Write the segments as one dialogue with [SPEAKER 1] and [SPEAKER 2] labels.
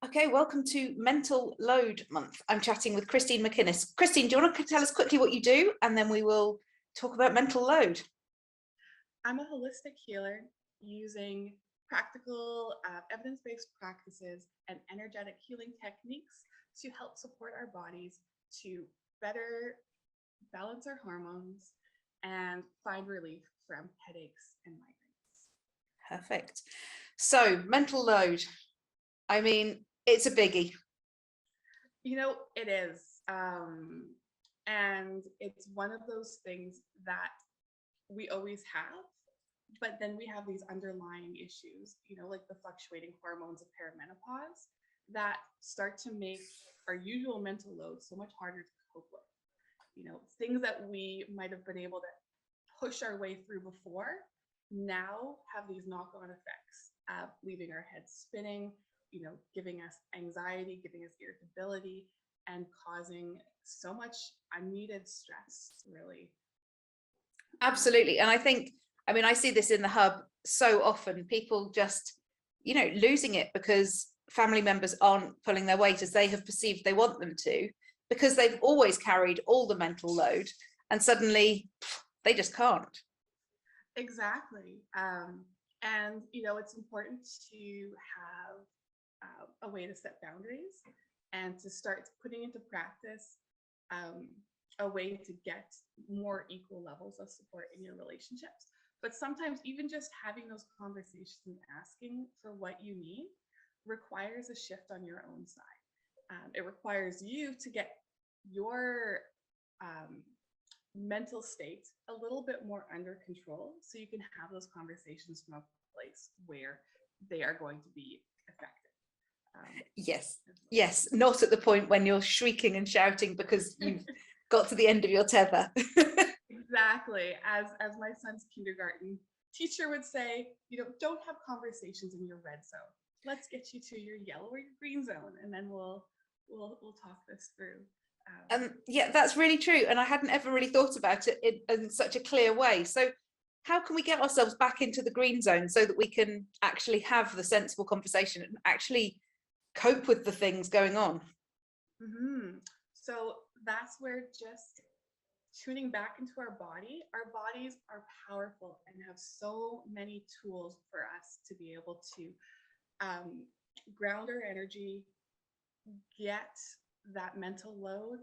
[SPEAKER 1] Okay, welcome to Mental Load Month. I'm chatting with Christine McInnis. Christine, do you want to tell us quickly what you do, and then we will talk about mental load?
[SPEAKER 2] I'm a holistic healer using practical, evidence-based practices and energetic healing techniques to help support our bodies to better balance our hormones and find relief from headaches and migraines.
[SPEAKER 1] Perfect. So, mental load. I mean, it's a biggie.
[SPEAKER 2] It is. And it's one of those things that we always have, but then we have these underlying issues, like the fluctuating hormones of perimenopause that start to make our usual mental load so much harder to cope with. Things that we might have been able to push our way through before now have these knock-on effects, leaving our heads spinning, giving us anxiety, giving us irritability, and causing so much unneeded stress, really.
[SPEAKER 1] Absolutely. And I see this in the hub so often, people just, losing it because family members aren't pulling their weight as they have perceived they want them to, because they've always carried all the mental load and suddenly they just can't.
[SPEAKER 2] Exactly. And, it's important to have a way to set boundaries and to start putting into practice a way to get more equal levels of support in your relationships. But sometimes even just having those conversations and asking for what you need requires a shift on your own side. It requires you to get your mental state a little bit more under control so you can have those conversations from a place where they are going to be effective.
[SPEAKER 1] Yes, not at the point when you're shrieking and shouting because you've got to the end of your tether.
[SPEAKER 2] Exactly. As my son's kindergarten teacher would say, don't have conversations in your red zone. Let's get you to your yellow or your green zone, and then we'll talk this through.
[SPEAKER 1] Yeah, that's really true. And I hadn't ever really thought about it in such a clear way. So how can we get ourselves back into the green zone so that we can actually have the sensible conversation and actually cope with the things going on?
[SPEAKER 2] Mm-hmm. So that's where just tuning back into our bodies are powerful and have so many tools for us to be able to ground our energy, get that mental load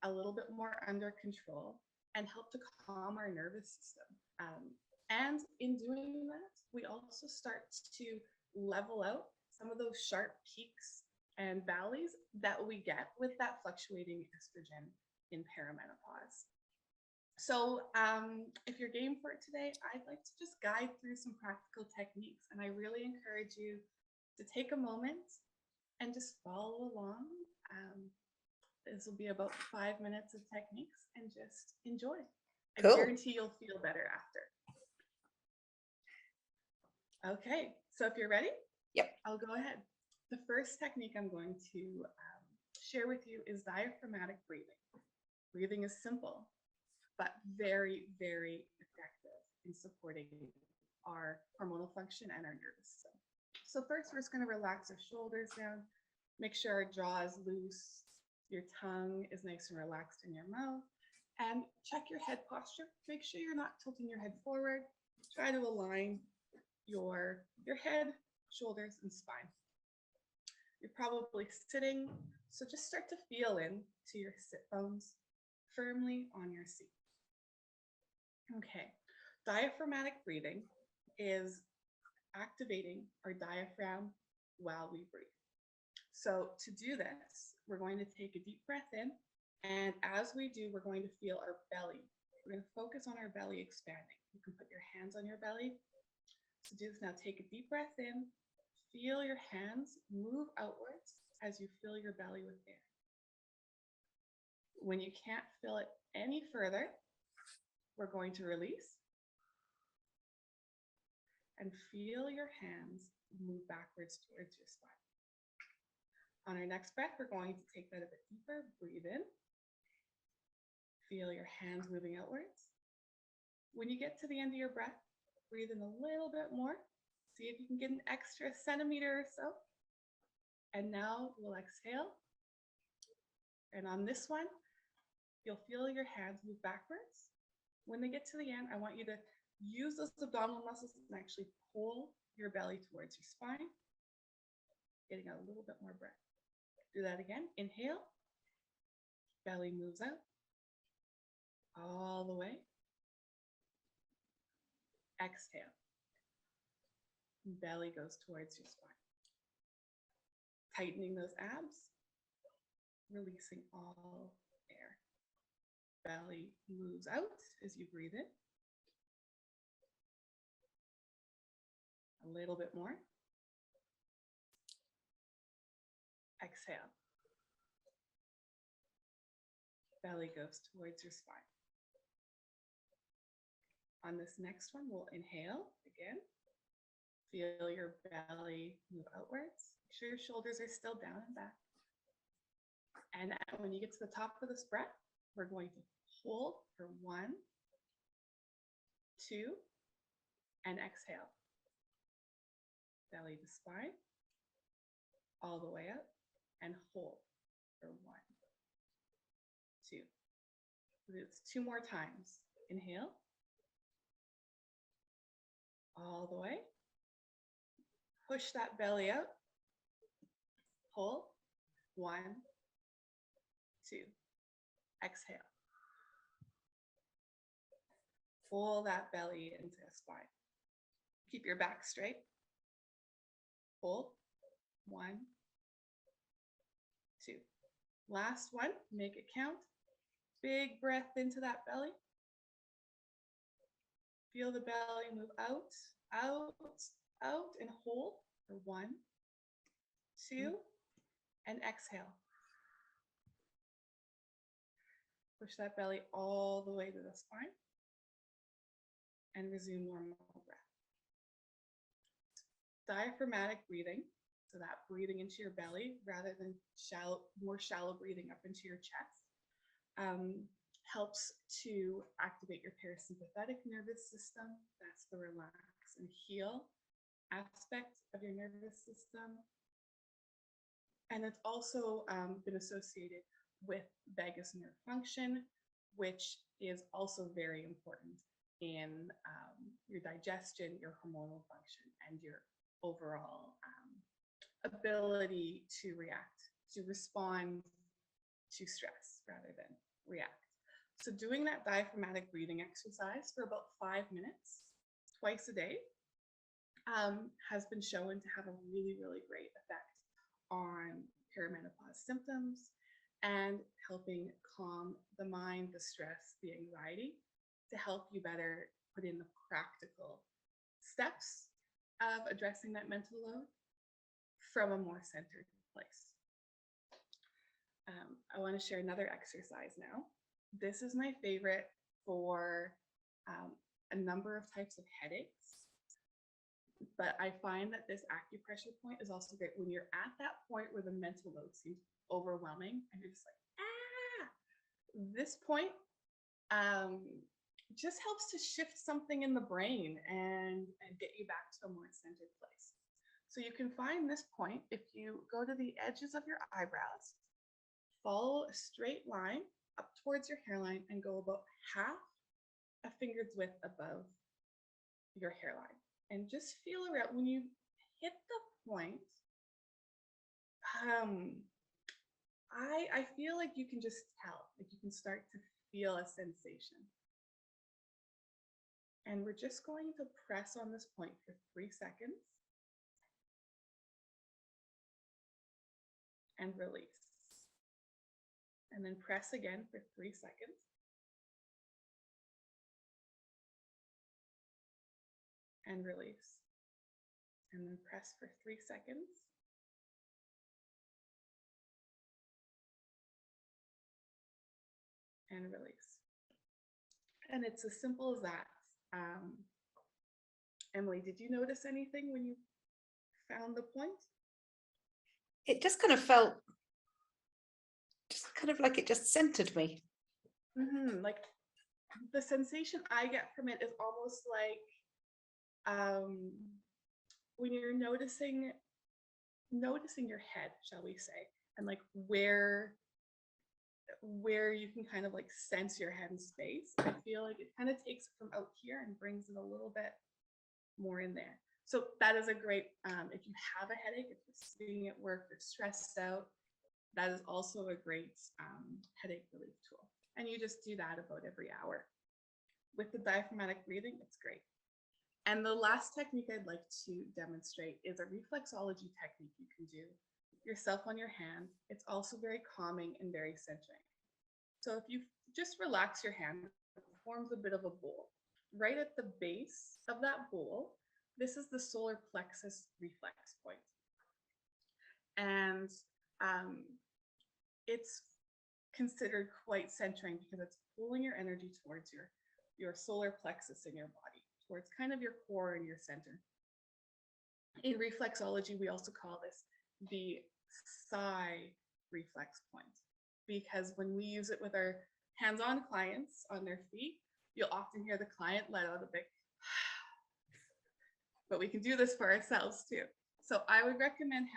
[SPEAKER 2] a little bit more under control, and help to calm our nervous system. And in doing that, we also start to level out some of those sharp peaks and valleys that we get with that fluctuating estrogen in perimenopause. So if you're game for it today, I'd like to just guide through some practical techniques. And I really encourage you to take a moment and just follow along. This will be about 5 minutes of techniques and just enjoy.
[SPEAKER 1] Cool.
[SPEAKER 2] I guarantee you'll feel better after. Okay, so if you're ready,
[SPEAKER 1] yep,
[SPEAKER 2] I'll go ahead. The first technique I'm going to share with you is diaphragmatic breathing. Breathing is simple, but very, very effective in supporting our hormonal function and our nervous system. So first, we're just going to relax our shoulders down. Make sure our jaw is loose. Your tongue is nice and relaxed in your mouth. And check your head posture. Make sure you're not tilting your head forward. Try to align your head, shoulders, and spine. You're probably sitting, so just start to feel in to your sit bones firmly on your seat. Okay, diaphragmatic breathing is activating our diaphragm while we breathe. So to do this, we're going to take a deep breath in, and as we do, we're going to feel our belly. We're going to focus on our belly expanding. You can put your hands on your belly. So do this now. Take a deep breath in, feel your hands move outwards as you fill your belly with air. When you can't fill it any further, we're going to release and feel your hands move backwards towards your spine. On our next breath, we're going to take that a bit deeper. Breathe in. Feel your hands moving outwards. When you get to the end of your breath, breathe in a little bit more. See if you can get an extra centimeter or so. And now we'll exhale. And on this one, you'll feel your hands move backwards. When they get to the end, I want you to use those abdominal muscles and actually pull your belly towards your spine, getting a little bit more breath. Do that again. Inhale. Belly moves out all the way. Exhale. Belly goes towards your spine. Tightening those abs, releasing all air. Belly moves out as you breathe in. A little bit more. Exhale. Belly goes towards your spine. On this next one, we'll inhale again. Feel your belly move outwards. Make sure your shoulders are still down and back. And when you get to the top of this breath, we're going to hold for 1, 2, and exhale. Belly to spine, all the way up, and hold for 1, 2. Do this 2 more times. Inhale, all the way. Push that belly out. Hold. 1, 2. Exhale. Pull that belly into the spine. Keep your back straight. Hold. 1, 2. Last one. Make it count. Big breath into that belly. Feel the belly move out, out, out, and hold for 1, 2, and exhale. Push that belly all the way to the spine and resume normal breath. Diaphragmatic breathing, so that breathing into your belly rather than more shallow breathing up into your chest, helps to activate your parasympathetic nervous system. That's the relax and heal aspect of your nervous system. And it's also been associated with vagus nerve function, which is also very important in your digestion, your hormonal function, and your overall ability to respond to stress rather than react. So doing that diaphragmatic breathing exercise for about 5 minutes, twice a day, has been shown to have a really, really great effect on perimenopause symptoms and helping calm the mind, the stress, the anxiety, to help you better put in the practical steps of addressing that mental load from a more centered place. I want to share another exercise now. This is my favorite for a number of types of headaches, but I find that this acupressure point is also great when you're at that point where the mental load seems overwhelming and you're just like, ah! This point just helps to shift something in the brain and get you back to a more centered place. So you can find this point if you go to the edges of your eyebrows, follow a straight line up towards your hairline and go about half a finger's width above your hairline. And just feel around. When you hit the point, I feel like you can just tell, like you can start to feel a sensation. And we're just going to press on this point for 3 seconds and release. And then press again for 3 seconds. And release. And then press for 3 seconds. And release. And it's as simple as that. Emily, did you notice anything when you found the point?
[SPEAKER 1] It just kind of felt just kind of like it just centered me.
[SPEAKER 2] Like the sensation I get from it is almost like when you're noticing noticing your head, shall we say, and like where you can kind of like sense your head in space. I feel like it kind of takes it from out here and brings it a little bit more in there. So that is a great, if you have a headache, if you're sitting at work, you're stressed out, that is also a great headache relief tool. And you just do that about every hour. With the diaphragmatic breathing, it's great. And the last technique I'd like to demonstrate is a reflexology technique you can do yourself on your hand. It's also very calming and very centering. So if you just relax your hand, it forms a bit of a bowl. Right at the base of that bowl, this is the solar plexus reflex point. And it's considered quite centering because it's pulling your energy towards your solar plexus in your body, towards kind of your core and your center. In reflexology, we also call this the sigh reflex point, because when we use it with our hands-on clients on their feet, you'll often hear the client let out a big but we can do this for ourselves too. So I would recommend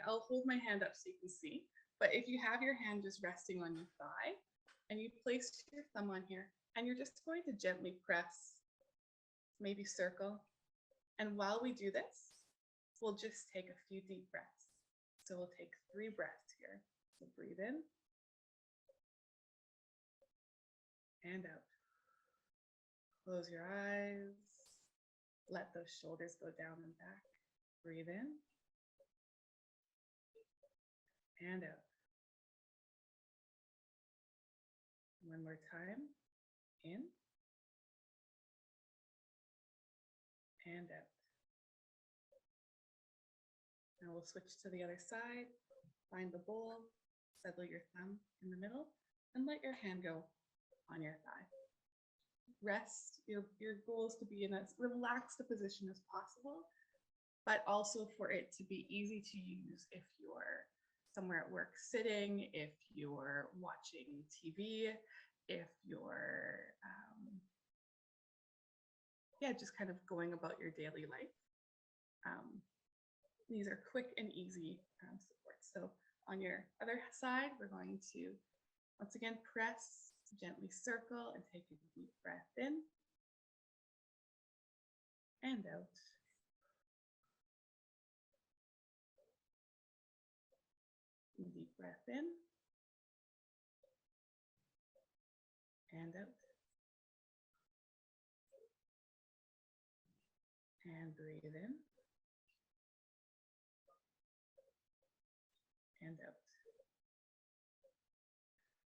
[SPEAKER 2] I'll hold my hand up so you can see, but if you have your hand just resting on your thigh and you place your thumb on here and you're just going to gently press, maybe circle. And while we do this, we'll just take a few deep breaths. So we'll take 3 breaths here. So breathe in and out. Close your eyes. Let those shoulders go down and back. Breathe in and out. One more time. In and out. Now we'll switch to the other side. Find the bowl, settle your thumb in the middle, and let your hand go on your thigh. Rest. Your goal is to be in as relaxed a position as possible, but also for it to be easy to use if you're somewhere at work sitting, if you're watching TV, if you're just kind of going about your daily life. These are quick and easy supports. So on your other side, we're going to once again press, gently circle, and take a deep breath in and out. Deep breath in and out. And breathe in and out.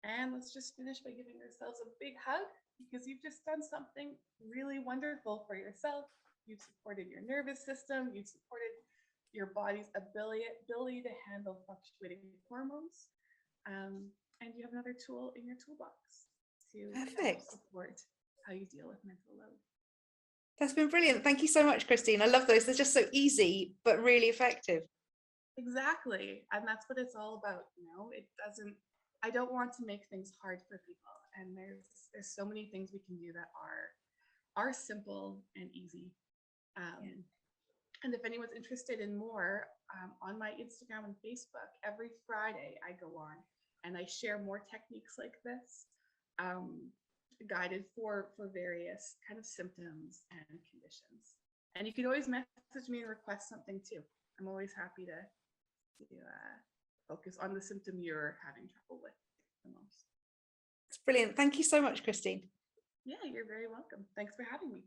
[SPEAKER 2] And let's just finish by giving ourselves a big hug, because you've just done something really wonderful for yourself. You've supported your nervous system. You've supported your body's ability to handle fluctuating hormones. And you have another tool in your toolbox to help support how you deal with mental load.
[SPEAKER 1] That's been brilliant. Thank you so much, Christine. I love those. They're just so easy, but really effective.
[SPEAKER 2] Exactly. And that's what it's all about. I don't want to make things hard for people. And there's so many things we can do that are simple and easy. And if anyone's interested in more, on my Instagram and Facebook, every Friday I go on and I share more techniques like this, guided for various kind of symptoms and conditions. And you can always message me and request something too. I'm always happy to focus on the symptom you're having trouble with the most.
[SPEAKER 1] It's brilliant. Thank you so much, Christine.
[SPEAKER 2] Yeah, you're very welcome. Thanks for having me.